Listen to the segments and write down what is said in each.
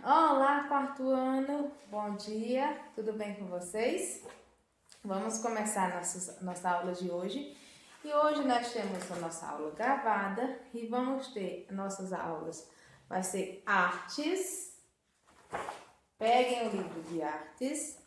Olá, quarto ano, bom dia, tudo bem com vocês? Vamos começar nossa aula de hoje. E hoje nós temos a nossa aula gravada e vamos ter nossas aulas. Vai ser artes, peguem o livro de artes,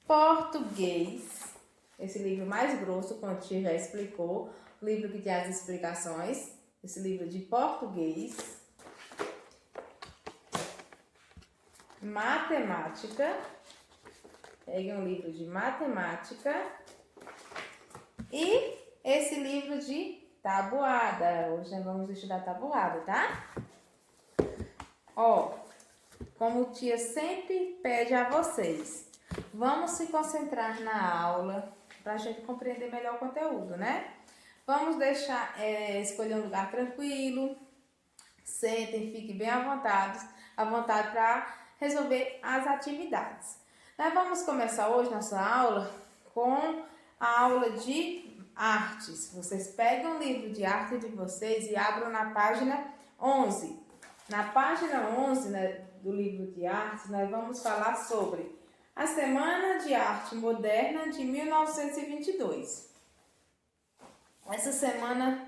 português, esse livro mais grosso, como a tia já explicou, o livro que tem as explicações, esse livro de português, matemática, peguem um livro de matemática e esse livro de tabuada. Hoje nós vamos estudar tabuada, tá? Ó, como tia sempre pede a vocês, vamos se concentrar na aula para a gente compreender melhor o conteúdo, né? Vamos deixar, escolher um lugar tranquilo, sentem, fiquem bem à vontade para resolver as atividades. Nós vamos começar hoje nossa aula com a aula de artes. Vocês pegam o livro de arte de vocês e abram na página 11. Na página 11, né, do livro de artes, nós vamos falar sobre a Semana de Arte Moderna de 1922. Essa semana,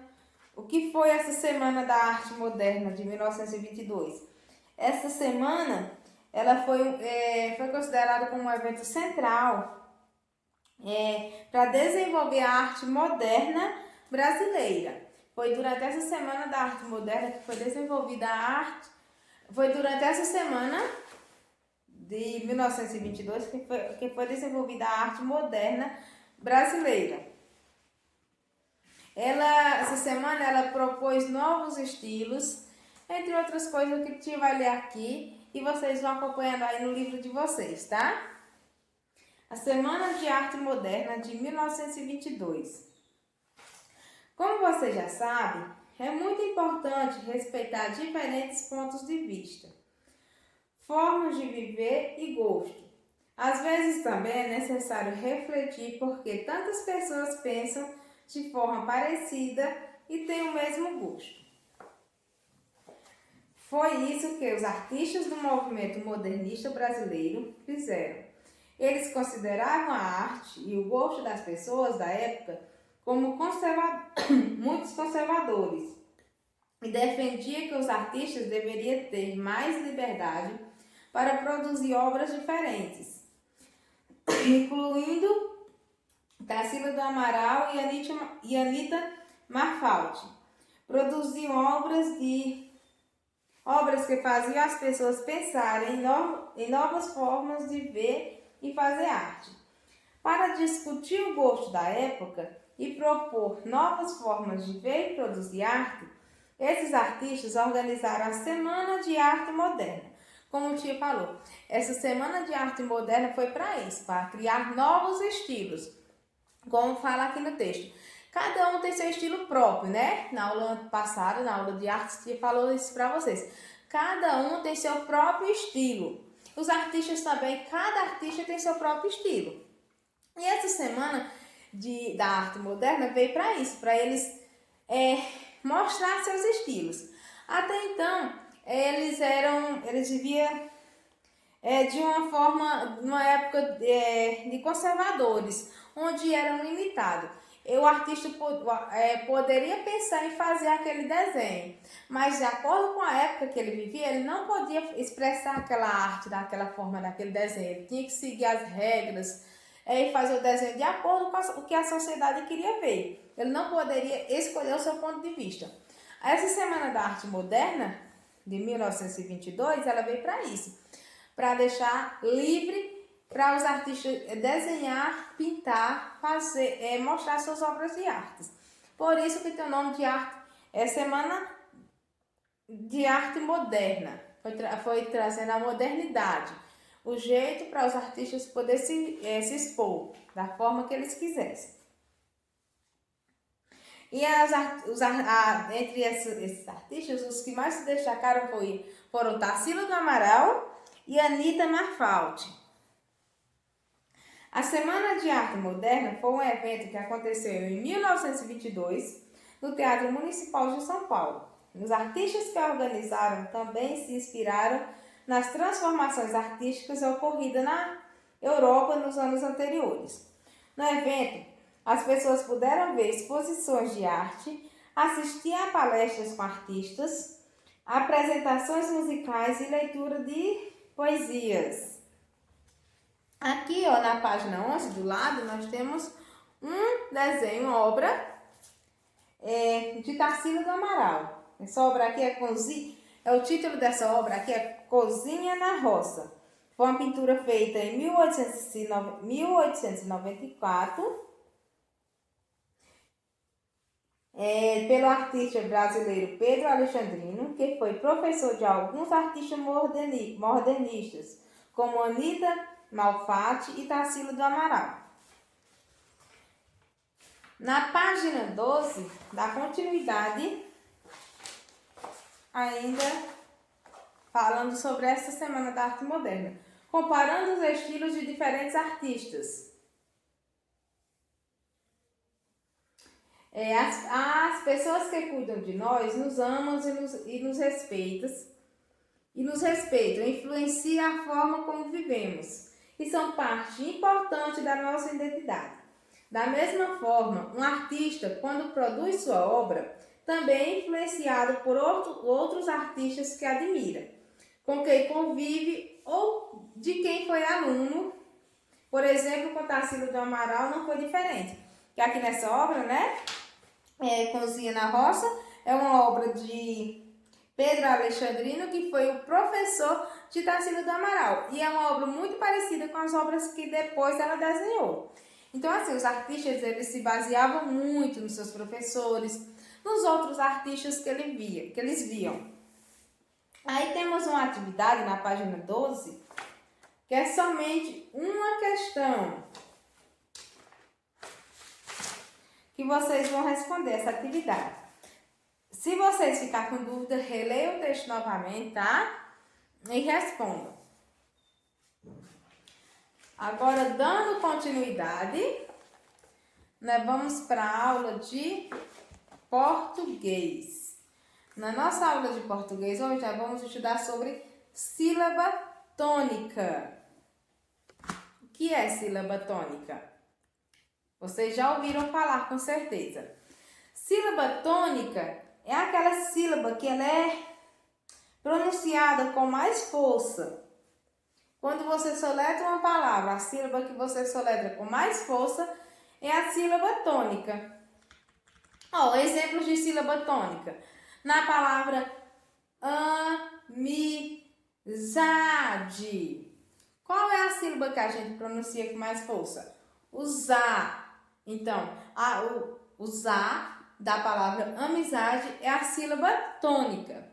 o que foi essa Semana da Arte Moderna de 1922? Essa semana, ela foi considerada como um evento central para desenvolver a arte moderna brasileira. Foi durante essa Semana da Arte Moderna que foi desenvolvida a arte. Foi durante essa semana de 1922 que foi desenvolvida a arte moderna brasileira. Essa semana ela propôs novos estilos, entre outras coisas que a gente vai ler aqui e vocês vão acompanhando aí no livro de vocês, tá? A Semana de Arte Moderna de 1922. Como vocês já sabem, é muito importante respeitar diferentes pontos de vista, formas de viver e gosto. Às vezes também é necessário refletir porque tantas pessoas pensam de forma parecida e têm o mesmo gosto. Foi isso que os artistas do movimento modernista brasileiro fizeram. Eles consideravam a arte e o gosto das pessoas da época como muitos conservadores e defendia que os artistas deveriam ter mais liberdade para produzir obras diferentes, incluindo Tarsila do Amaral e Anita Malfatti. Produziam obras que faziam as pessoas pensarem em novas formas de ver e fazer arte. Para discutir o gosto da época e propor novas formas de ver e produzir arte, esses artistas organizaram a Semana de Arte Moderna. Como o tio falou, essa Semana de Arte Moderna foi para isso, para criar novos estilos, como fala aqui no texto. Cada um tem seu estilo próprio, né? Na aula passada, na aula de artes, que falou isso para vocês. Cada um tem seu próprio estilo. Os artistas também, cada artista tem seu próprio estilo. E essa semana da arte moderna veio para isso, para eles mostrar seus estilos. Até então, eles viviam de uma forma, numa época de conservadores, onde eram limitados. O artista poderia pensar em fazer aquele desenho, mas de acordo com a época que ele vivia, ele não podia expressar aquela arte daquela forma, daquele desenho. Ele tinha que seguir as regras e fazer o desenho de acordo com o que a sociedade queria ver. Ele não poderia escolher o seu ponto de vista. Essa Semana da Arte Moderna, de 1922, ela veio para isso, para deixar livre para os artistas desenhar, pintar, fazer, mostrar suas obras de arte. Por isso que tem o nome de arte, Semana de Arte Moderna. Foi trazendo a modernidade, o jeito para os artistas poderem se expor da forma que eles quisessem. E entre esses artistas, os que mais se destacaram foram Tarsila do Amaral e Anita Malfatti. A Semana de Arte Moderna foi um evento que aconteceu em 1922 no Teatro Municipal de São Paulo. Os artistas que a organizaram também se inspiraram nas transformações artísticas ocorridas na Europa nos anos anteriores. No evento, as pessoas puderam ver exposições de arte, assistir a palestras com artistas, apresentações musicais e leitura de poesias. Aqui, ó, na página 11, do lado, nós temos um desenho, uma obra de Tarsila do Amaral. Essa obra aqui o título dessa obra aqui é Cozinha na Roça. Foi uma pintura feita em 1894 pelo artista brasileiro Pedro Alexandrino, que foi professor de alguns artistas modernistas, como Anita Malfatti e Tarsila do Amaral. Na página 12, dá continuidade, ainda falando sobre essa Semana da Arte Moderna, comparando os estilos de diferentes artistas. As pessoas que cuidam de nós nos amam e nos respeitam, influenciam a forma como vivemos e são parte importante da nossa identidade. Da mesma forma, um artista, quando produz sua obra, também é influenciado por outros artistas que admira, com quem convive ou de quem foi aluno. Por exemplo, com Tarsila do Amaral não foi diferente. Que aqui nessa obra, né, Cozinha na Roça, é uma obra de Pedro Alexandrino, que foi o professor de Tarsila do Amaral. E é uma obra muito parecida com as obras que depois ela desenhou. Então, assim, os artistas, eles se baseavam muito nos seus professores, nos outros artistas que eles viam. Aí temos uma atividade na página 12, que é somente uma questão que vocês vão responder essa atividade. Se vocês ficarem com dúvida, releia o texto novamente, tá? E respondam. Agora, dando continuidade, nós vamos para a aula de português. Na nossa aula de português, hoje nós vamos estudar sobre sílaba tônica. O que é sílaba tônica? Vocês já ouviram falar, com certeza. Sílaba tônica é aquela sílaba que ela é pronunciada com mais força. Quando você soletra uma palavra, a sílaba que você soletra com mais força é a sílaba tônica. Exemplos de sílaba tônica. Na palavra amizade. Qual é a sílaba que a gente pronuncia com mais força? O zá. Então, o zá da palavra amizade é a sílaba tônica.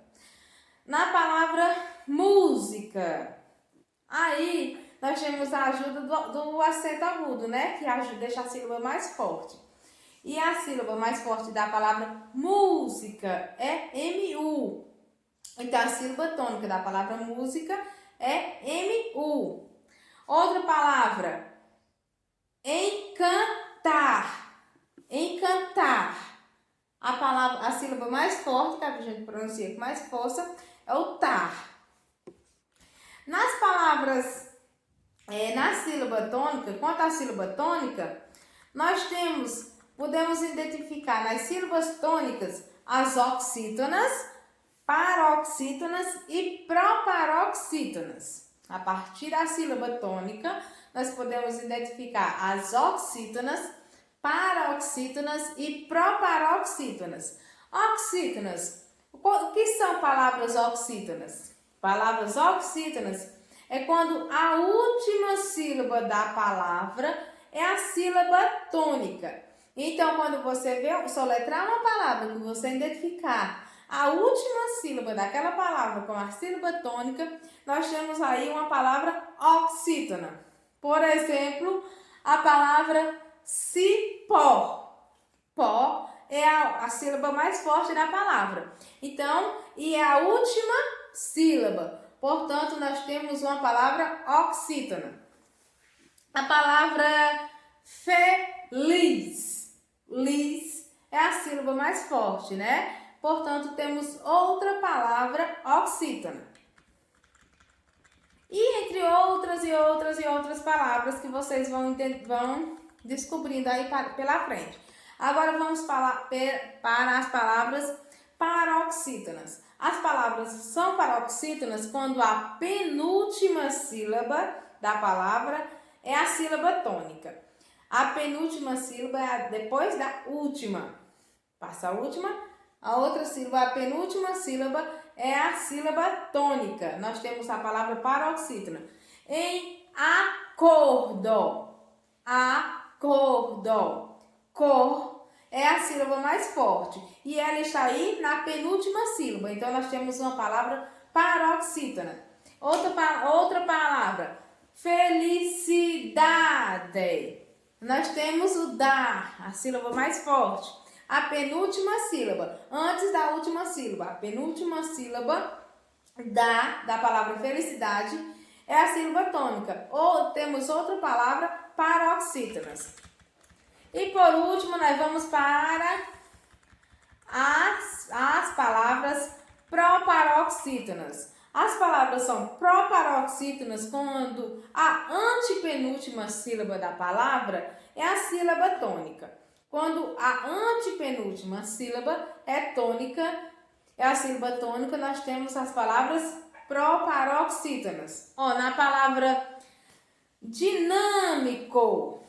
Na palavra música, aí nós temos a ajuda do acento agudo, né? Que deixa a sílaba mais forte. E a sílaba mais forte da palavra música é MU. Então, a sílaba tônica da palavra música é MU. Outra palavra, encantar. Encantar. A sílaba mais forte, que a gente pronuncia com mais força, é o tar. Nas palavras, na sílaba tônica, quanto à sílaba tônica, nós podemos identificar nas sílabas tônicas as oxítonas, paroxítonas e proparoxítonas. A partir da sílaba tônica, nós podemos identificar as oxítonas, paroxítonas e proparoxítonas. Oxítonas. O que são palavras oxítonas? Palavras oxítonas é quando a última sílaba da palavra é a sílaba tônica. Então, quando você soletrar uma palavra que você identificar a última sílaba daquela palavra com a sílaba tônica, nós temos aí uma palavra oxítona. Por exemplo, a palavra cipó. Pó é a sílaba mais forte da palavra. Então, e é a última sílaba. Portanto, nós temos uma palavra oxítona. A palavra feliz. Lis é a sílaba mais forte, né? Portanto, temos outra palavra oxítona. E entre outras e outras palavras que vocês vão descobrindo aí pela frente. Agora vamos para as palavras paroxítonas. As palavras são paroxítonas quando a penúltima sílaba da palavra é a sílaba tônica. A penúltima sílaba é depois da última. Passa a última, a outra sílaba, a penúltima sílaba é a sílaba tônica. Nós temos a palavra paroxítona. Em acordo. Acordo. Cor é a sílaba mais forte e ela está aí na penúltima sílaba. Então, nós temos uma palavra paroxítona. Outra palavra, felicidade. Nós temos o da, a sílaba mais forte. A penúltima sílaba, antes da última sílaba. A penúltima sílaba da palavra felicidade é a sílaba tônica. Ou temos outra palavra, paroxítonas. E por último, nós vamos para as palavras proparoxítonas. As palavras são proparoxítonas quando a antepenúltima sílaba da palavra é a sílaba tônica. Quando a antepenúltima sílaba é tônica, é a sílaba tônica, nós temos as palavras proparoxítonas. Na palavra dinâmico,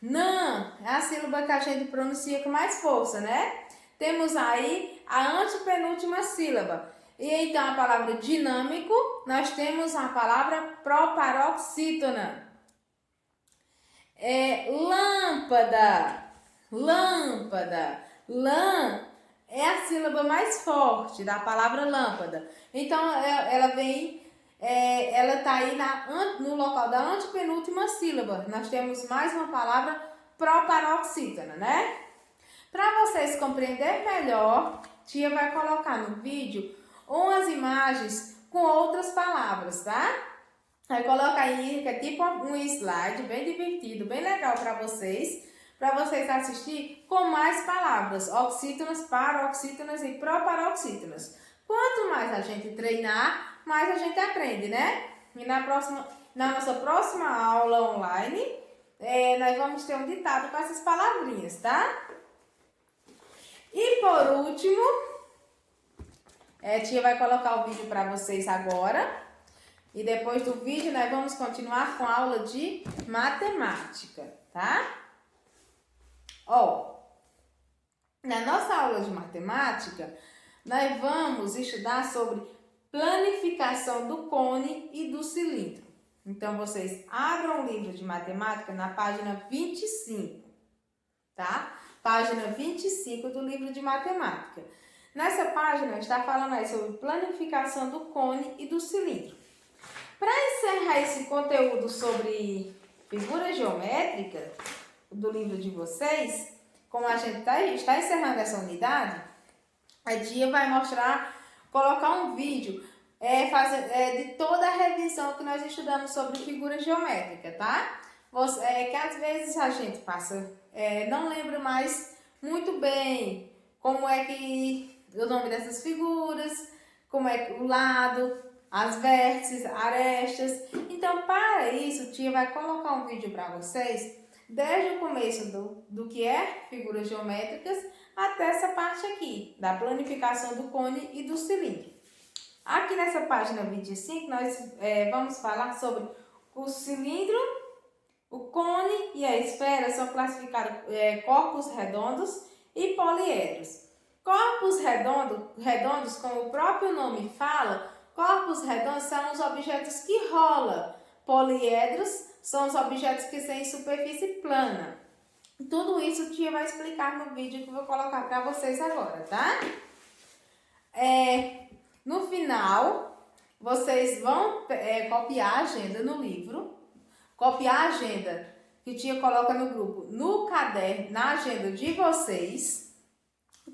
não, é a sílaba que a gente pronuncia com mais força, né? Temos aí a antepenúltima sílaba. E então a palavra dinâmico, nós temos a palavra proparoxítona. Lâmpada, lâmpada, lã é a sílaba mais forte da palavra lâmpada. Então ela está aí no local da antepenúltima sílaba. Nós temos mais uma palavra proparoxítona, né? Para vocês compreenderem melhor, tia vai colocar no vídeo umas imagens com outras palavras, tá? Aí coloca aí, que é tipo um slide bem divertido, bem legal para vocês assistir com mais palavras, oxítonas, paroxítonas e proparoxítonas. Quanto mais a gente treinar, mais a gente aprende, né? E na nossa próxima aula online, nós vamos ter um ditado com essas palavrinhas, tá? E por último, tia vai colocar o vídeo para vocês agora. E depois do vídeo, nós vamos continuar com a aula de matemática, tá? Na nossa aula de matemática, nós vamos estudar sobre planificação do cone e do cilindro. Então, vocês abram o livro de matemática na página 25, tá? Página 25 do livro de matemática. Nessa página, está falando aí sobre planificação do cone e do cilindro. Para encerrar esse conteúdo sobre figuras geométricas do livro de vocês, como a gente está encerrando essa unidade, a tia vai colocar um vídeo de toda a revisão que nós estudamos sobre figuras geométricas, tá? Que às vezes a gente não lembra mais muito bem como é que o nome dessas figuras, como é que o lado, as vértices, arestas. Então, para isso, tia vai colocar um vídeo para vocês, desde o começo do que é figuras geométricas até essa parte aqui, da planificação do cone e do cilindro. Aqui nessa página 25, nós vamos falar sobre o cilindro, o cone e a esfera são classificados corpos redondos e poliedros. Corpos redondos, como o próprio nome fala, corpos redondos são os objetos que rolam. Poliedros são os objetos que têm superfície plana. Tudo isso o tia vai explicar no vídeo que eu vou colocar para vocês agora, tá? No final, vocês vão copiar a agenda no livro, copiar a agenda que o tia coloca no grupo, no caderno, na agenda de vocês.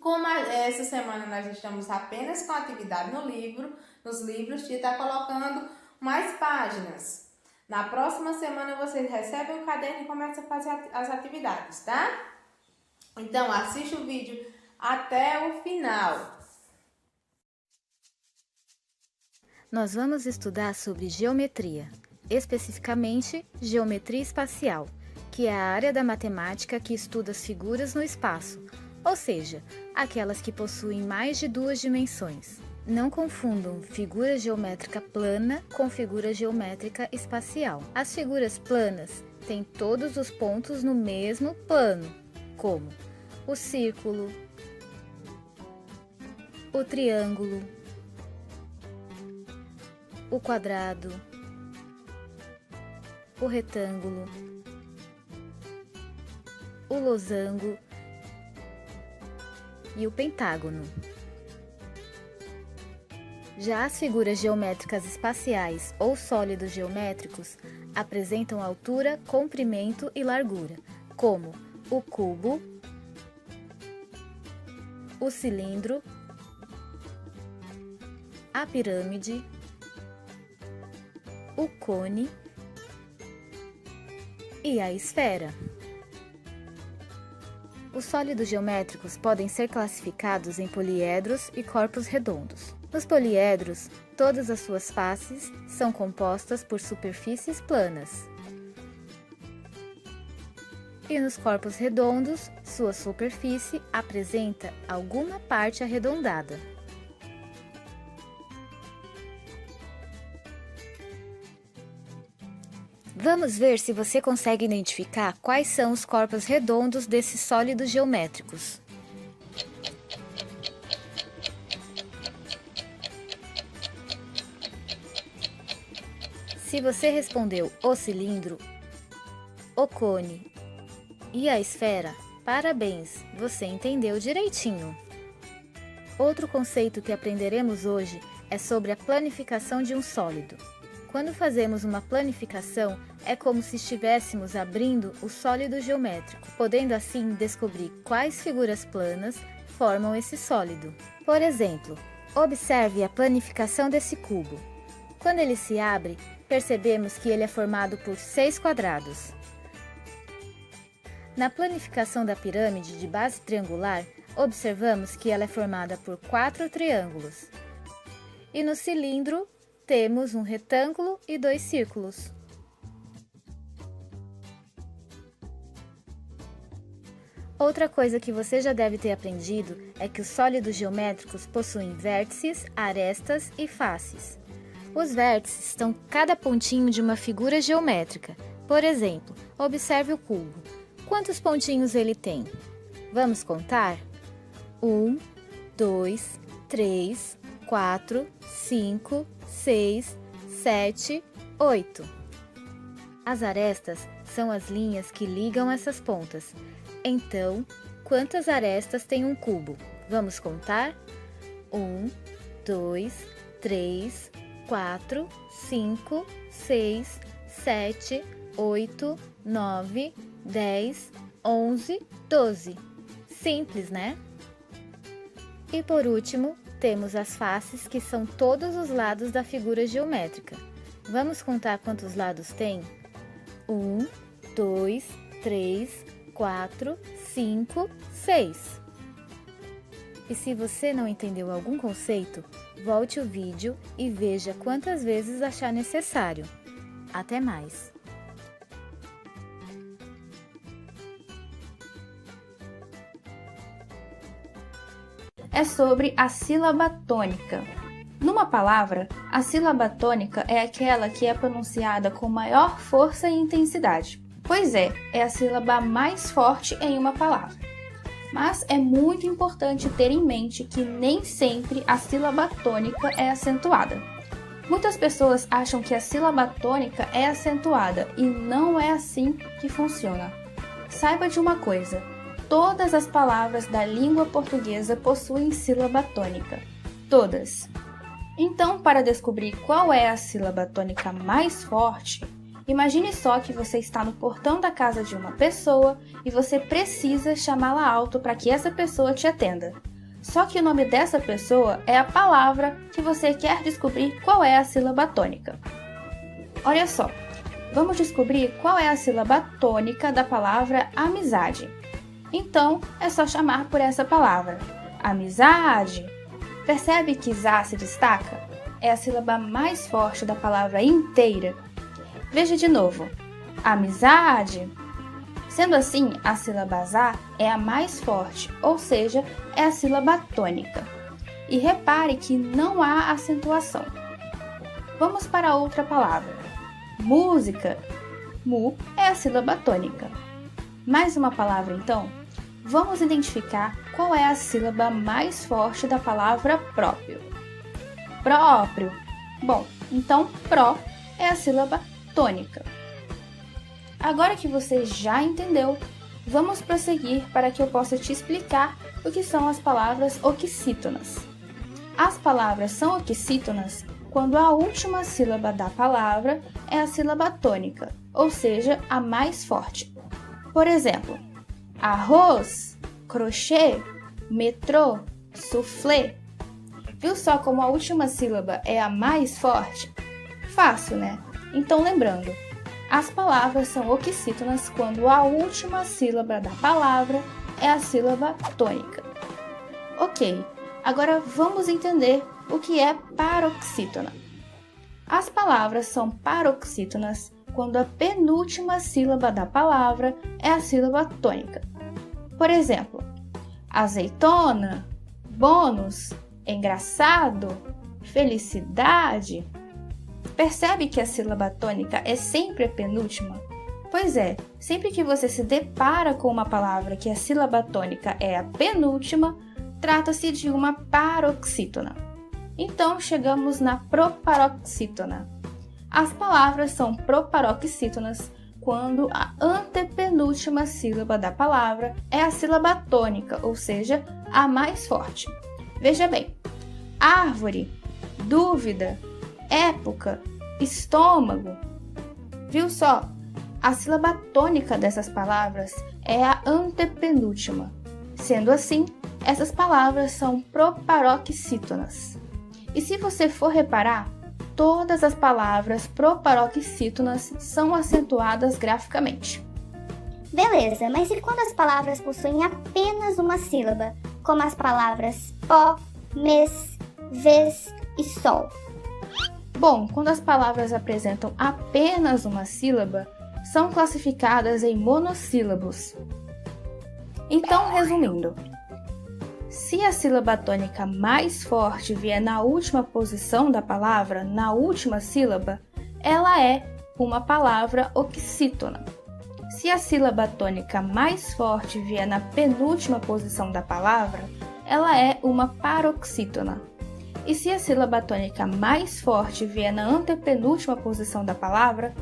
Como essa semana nós estamos apenas com atividade nos livros, tia está colocando mais páginas. Na próxima semana vocês recebem o caderno e começam a fazer as atividades, tá? Então, assiste o vídeo até o final. Nós vamos estudar sobre geometria, especificamente geometria espacial, que é a área da matemática que estuda as figuras no espaço, ou seja, aquelas que possuem mais de duas dimensões. Não confundam figura geométrica plana com figura geométrica espacial. As figuras planas têm todos os pontos no mesmo plano, como o círculo, o triângulo, o quadrado, o retângulo, o losango e o pentágono. Já as figuras geométricas espaciais ou sólidos geométricos apresentam altura, comprimento e largura, como o cubo, o cilindro, a pirâmide, o cone e a esfera. Os sólidos geométricos podem ser classificados em poliedros e corpos redondos. Nos poliedros, todas as suas faces são compostas por superfícies planas. E nos corpos redondos, sua superfície apresenta alguma parte arredondada. Vamos ver se você consegue identificar quais são os corpos redondos desses sólidos geométricos. Se você respondeu o cilindro, o cone e a esfera, parabéns, você entendeu direitinho. Outro conceito que aprenderemos hoje é sobre a planificação de um sólido. Quando fazemos uma planificação, é como se estivéssemos abrindo o sólido geométrico, podendo assim descobrir quais figuras planas formam esse sólido. Por exemplo, observe a planificação desse cubo. Quando ele se abre, percebemos que ele é formado por 6 quadrados. Na planificação da pirâmide de base triangular, observamos que ela é formada por 4 triângulos. E no cilindro, temos um retângulo e 2 círculos. Outra coisa que você já deve ter aprendido é que os sólidos geométricos possuem vértices, arestas e faces. Os vértices são cada pontinho de uma figura geométrica. Por exemplo, observe o cubo. Quantos pontinhos ele tem? Vamos contar? 1, 2, 3, 4, 5, 6, 7, 8. As arestas são as linhas que ligam essas pontas. Então, quantas arestas tem um cubo? Vamos contar? 1, 2, 3, 4, 5, 6, 7, 8, 9, 10, 11, 12. Simples, né? E por último, temos as faces, que são todos os lados da figura geométrica. Vamos contar quantos lados tem? 1, 2, 3, 4, 5, 6. E se você não entendeu algum conceito, volte o vídeo e veja quantas vezes achar necessário. Até mais! É sobre a sílaba tônica. Numa palavra, a sílaba tônica é aquela que é pronunciada com maior força e intensidade. Pois é a sílaba mais forte em uma palavra. Mas é muito importante ter em mente que nem sempre a sílaba tônica é acentuada. Muitas pessoas acham que a sílaba tônica é acentuada e não é assim que funciona. Saiba de uma coisa: todas as palavras da língua portuguesa possuem sílaba tônica. Todas. Então, para descobrir qual é a sílaba tônica mais forte, imagine só que você está no portão da casa de uma pessoa e você precisa chamá-la alto para que essa pessoa te atenda. Só que o nome dessa pessoa é a palavra que você quer descobrir qual é a sílaba tônica. Olha só, vamos descobrir qual é a sílaba tônica da palavra amizade. Então, é só chamar por essa palavra. Amizade. Percebe que Zá se destaca? é a sílaba mais forte da palavra inteira? Veja de novo. Amizade. Sendo assim, a sílaba ZA é a mais forte, ou seja, é a sílaba tônica. E repare que não há acentuação. Vamos para outra palavra. Música. Mu é a sílaba tônica. Mais uma palavra, então? Vamos identificar qual é a sílaba mais forte da palavra próprio. Próprio. Bom, então pró é a sílaba tônica. Agora que você já entendeu, vamos prosseguir para que eu possa te explicar o que são as palavras oxítonas. As palavras são oxítonas quando a última sílaba da palavra é a sílaba tônica, ou seja, a mais forte. Por exemplo, arroz, crochê, metrô, soufflé. Viu só como a última sílaba é a mais forte? Fácil, né? Então lembrando, as palavras são oxítonas quando a última sílaba da palavra é a sílaba tônica. Ok, agora vamos entender o que é paroxítona. As palavras são paroxítonas quando a penúltima sílaba da palavra é a sílaba tônica. Por exemplo, azeitona, bônus, engraçado, felicidade. Percebe que a sílaba tônica é sempre a penúltima? Pois é, sempre que você se depara com uma palavra que a sílaba tônica é a penúltima, trata-se de uma paroxítona. Então, chegamos na proparoxítona. As palavras são proparoxítonas quando a antepenúltima sílaba da palavra é a sílaba tônica, ou seja, a mais forte. Veja bem, árvore, dúvida, época, estômago. Viu só? A sílaba tônica dessas palavras é a antepenúltima. Sendo assim, essas palavras são proparoxítonas. E se você for reparar, todas as palavras proparoxítonas são acentuadas graficamente. Beleza, mas e quando as palavras possuem apenas uma sílaba, como as palavras pó, mês, vez e sol? Bom, quando as palavras apresentam apenas uma sílaba, são classificadas em monossílabos. Então, resumindo, se a sílaba tônica mais forte vier na última posição da palavra, na última sílaba, ela é uma palavra oxítona. Se a sílaba tônica mais forte vier na penúltima posição da palavra, ela é uma paroxítona. E se a sílaba tônica mais forte vier na antepenúltima posição da palavra,